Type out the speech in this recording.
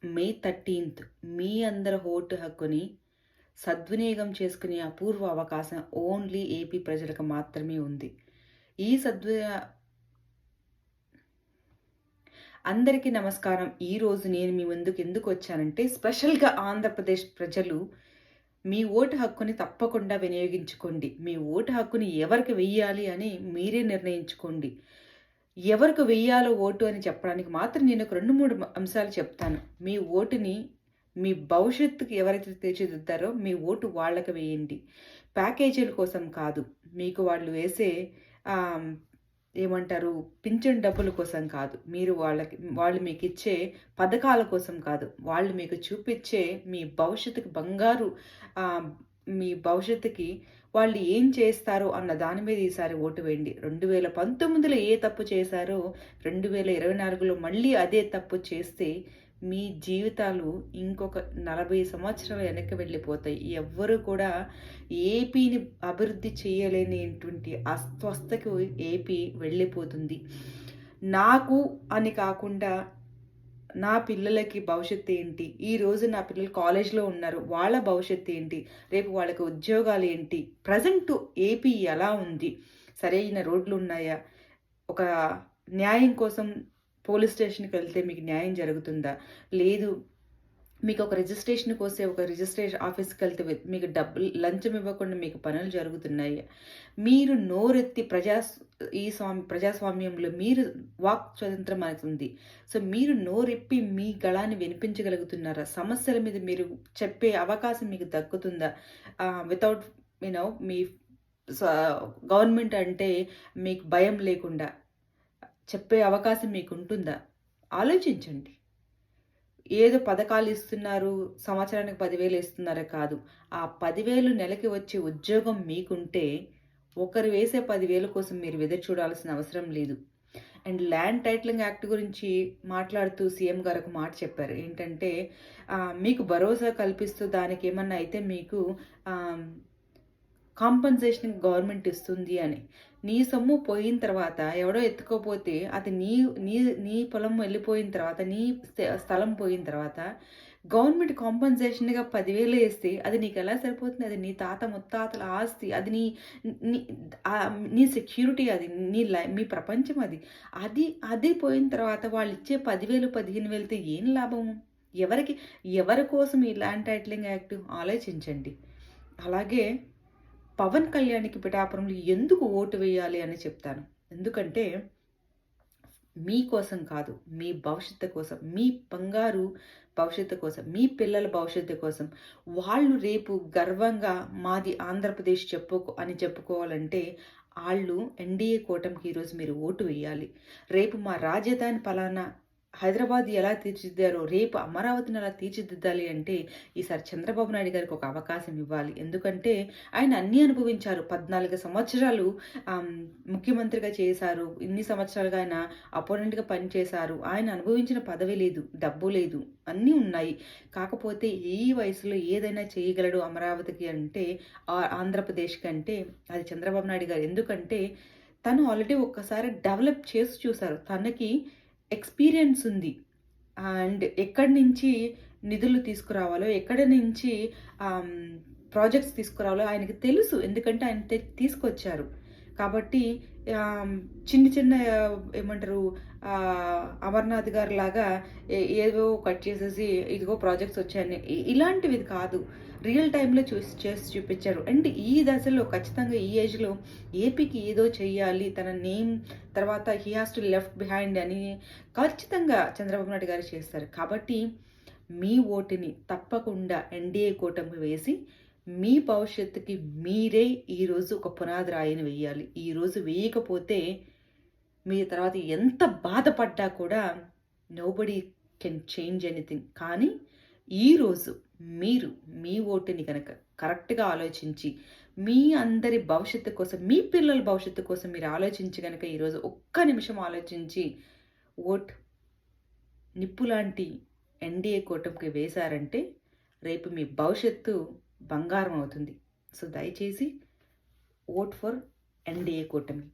మే 13th మీ అందరి vote హక్కుని సద్వినియోగం చేసుకునే అపూర్వ అవకాశం ఓన్లీ ఏపీ ప్రజలకు మాత్రమే ఉంది. ఈ అందరికీ నమస్కారం. ఈరోజు నేను మీ ముందుకు ఎందుకు వచ్చానంటే, స్పెషల్గా ఆంధ్రప్రదేశ్ ప్రజలు మీ ఓటు హక్కుని తప్పకుండా వినియోగించుకోండి. మీ ఓటు హక్కుని ఎవరికి వెయ్యాలి అని మీరే నిర్ణయించుకోండి. ఎవరికి వెయ్యాలో ఓటు అని చెప్పడానికి మాత్రం నేను ఒక 2-3 అంశాలు చెప్తాను. మీ ఓటుని మీ భవిష్యత్తుకి ఎవరైతే తీర్చిదిద్దారో మీ ఓటు వాళ్ళకి వేయండి. ప్యాకేజీల కోసం కాదు. మీకు వాళ్ళు వేసే ఆహ్, ఏమంటారు, పింఛన్ డబ్బుల కోసం కాదు. వాళ్ళు మీకిచ్చే పథకాల కోసం కాదు. వాళ్ళు మీకు చూపిచ్చే మీ భవిష్యత్తుకి బంగారు ఆహ్, మీ భవిష్యత్తుకి వాళ్ళు ఏం చేస్తారో అన్న దాని మీద ఈసారి ఓటు వేయండి. 2019లో ఏ తప్పు చేశారో 2024లో మళ్ళీ అదే తప్పు చేస్తే మీ జీవితాలు ఇంకొక 40 సంవత్సరాలు వెనక్కి వెళ్ళిపోతాయి. ఎవ్వరు కూడా ఏపీని అభివృద్ధి చేయలేనిటువంటి అస్వస్థకు ఏపీ వెళ్ళిపోతుంది. నాకు అని కాకుండా నా పిల్లలకి భవిష్యత్తు ఏంటి? ఈరోజు నా పిల్లలు కాలేజ్‌లో ఉన్నారు. వాళ్ళ భవిష్యత్తు ఏంటి? రేపు వాళ్ళకి ఉద్యోగాలు ఏంటి? ప్రెజెంట్ ఏపీ ఎలా ఉంది? సరైన రోడ్లు ఉన్నాయా? ఒక న్యాయం కోసం పోలీస్ స్టేషన్‌కెళ్తే మీకు న్యాయం జరుగుతుందా? లేదు. మీకు ఒక రిజిస్ట్రేషన్ ఆఫీస్‌కెళ్తే మీకు డబ్బులు లంచం ఇవ్వకుండా మీకు పనులు జరుగుతున్నాయి. మీరు నోరెత్తి ప్రజాస్వామ్యంలో మీరు వాక్ స్వాతంత్రం మనకుంది. సో, మీరు నోరెప్పి మీ గళాన్ని వినిపించగలుగుతున్నారా? సమస్యల మీద మీరు చెప్పే అవకాశం మీకు దక్కుతుందా? వితౌట్ మీ స గవర్నమెంట్ అంటే మీకు భయం లేకుండా చెప్పే అవకాశం మీకుంటుందా? ఆలోచించండి. ఏదో పథకాలు ఇస్తున్నారు, సంవత్సరానికి 10,000 ఇస్తున్నారా కాదు. ఆ 10,000 నెలకి వచ్చే ఉద్యోగం మీకుంటే, ఒకరు వేసే 10,000 కోసం మీరు ఎదురు చూడాల్సిన అవసరం లేదు. అండ్ ల్యాండ్ టైటిలింగ్ యాక్ట్ గురించి మాట్లాడుతూ సీఎం గారు ఒక మాట చెప్పారు. ఏంటంటే, మీకు భరోసా కల్పిస్తూ దానికేమన్నా అయితే మీకు కాంపెన్సేషన్ గవర్నమెంట్ ఇస్తుంది అని. నీ సొమ్ము పోయిన తర్వాత ఎవడో ఎత్తుకోపోతే అది నీ నీ నీ పొలం వెళ్ళిపోయిన తర్వాత, నీ స్థలం పోయిన తర్వాత గవర్నమెంట్ కాంపెన్సేషన్‌గా 10,000 ఇస్తే అది నీకెలా సరిపోతుంది? అది నీ తాత ముత్తాతల ఆస్తి. అది నీ నీ నీ సెక్యూరిటీ అది. మీ ప్రపంచం అది. అది పోయిన తర్వాత వాళ్ళిచ్చే 10,000, 15,000తో ఏం లాభము? ఎవరి కోసం ఈ ల్యాండ్ టైటిలింగ్ యాక్ట్ ఆలోచించండి. అలాగే పవన్ కళ్యాణ్‌కి పిఠాపురంలో ఎందుకు ఓటు వేయాలి అని చెప్తాను. ఎందుకంటే మీకోసం కాదు, మీ భవిష్యత్తు కోసం, మీ బంగారు భవిష్యత్తు కోసం, మీ పిల్లల భవిష్యత్తు కోసం. వాళ్ళు రేపు గర్వంగా మాది ఆంధ్రప్రదేశ్ అని చెప్పుకోవాలంటే ఆళ్ళు ఎన్‌డీఏ కూటమికి ఈరోజు మీరు ఓటు వేయాలి. రేపు మా రాజధాని పలానా హైదరాబాద్ ఎలా తీర్చిదిద్దారో రేపు అమరావతిని ఎలా తీర్చిదిద్దాలి అంటే ఈసారి చంద్రబాబు నాయుడు గారికి ఒక అవకాశం ఇవ్వాలి. ఎందుకంటే ఆయన అన్నీ అనుభవించారు. 14 సంవత్సరాలు ముఖ్యమంత్రిగా చేశారు. ఇన్ని సంవత్సరాలుగా ఆయన అపోనెంట్‌గా పనిచేశారు. ఆయన అనుభవించిన పదవి లేదు, డబ్బు లేదు, అన్నీ ఉన్నాయి. కాకపోతే ఈ వయసులో ఏదైనా చేయగలడు అమరావతికి అంటే ఆంధ్రప్రదేశ్‌కి అంటే అది చంద్రబాబు నాయుడు గారు. ఎందుకంటే తను ఆల్రెడీ ఒక్కసారి డెవలప్ చేసి చూసారు. తనకి ఎక్స్‌పీరియన్స్ ఉంది. అండ్ ఎక్కడి నుంచి నిధులు తీసుకురావాలో, ఎక్కడి నుంచి ప్రాజెక్ట్స్ తీసుకురావాలో ఆయనకి తెలుసు. ఎందుకంటే ఆయన తీసుకొచ్చారు. కాబట్టి చిన్న చిన్న ఏమంటారు, అమర్నాథ్ గారిలాగా ఏదో కట్ చేసేసి ఇదిగో ప్రాజెక్ట్స్ వచ్చాయని ఇలాంటివి కాదు. రియల్ టైంలో చేసి చూపించారు. అండ్ ఈ దశలో ఖచ్చితంగా ఈ ఏజ్‌లో ఏపీకి ఏదో చెయ్యాలి, తన నేమ్ తర్వాత he has to left behind అని ఖచ్చితంగా చంద్రబాబు నాయుడు గారు చేస్తారు. కాబట్టి మీ ఓటుని తప్పకుండా ఎన్‌డీఏ కూటమికి వేసి మీ భవిష్యత్తుకి మీరే ఈరోజు ఒక పునాది రాయిని వేయాలి. ఈరోజు వేయకపోతే మీ తర్వాత ఎంత బాధపడ్డా కూడా నోబడీ కెన్ చేంజ్ ఎనీథింగ్. కానీ ఈరోజు మీరు మీ ఓటుని కనుక కరెక్ట్‌గా ఆలోచించి, మీ అందరి భవిష్యత్తు కోసం, మీ పిల్లల భవిష్యత్తు కోసం మీరు ఆలోచించి గనక ఈరోజు ఒక్క నిమిషం ఆలోచించి ఓట్ నిప్పులాంటి ఎన్‌డీఏ కూటమికి వేశారంటే రేపు మీ భవిష్యత్తు బంగారం అవుతుంది. సో, దయచేసి ఓట్ ఫర్ ఎన్‌డీఏ కూటమి.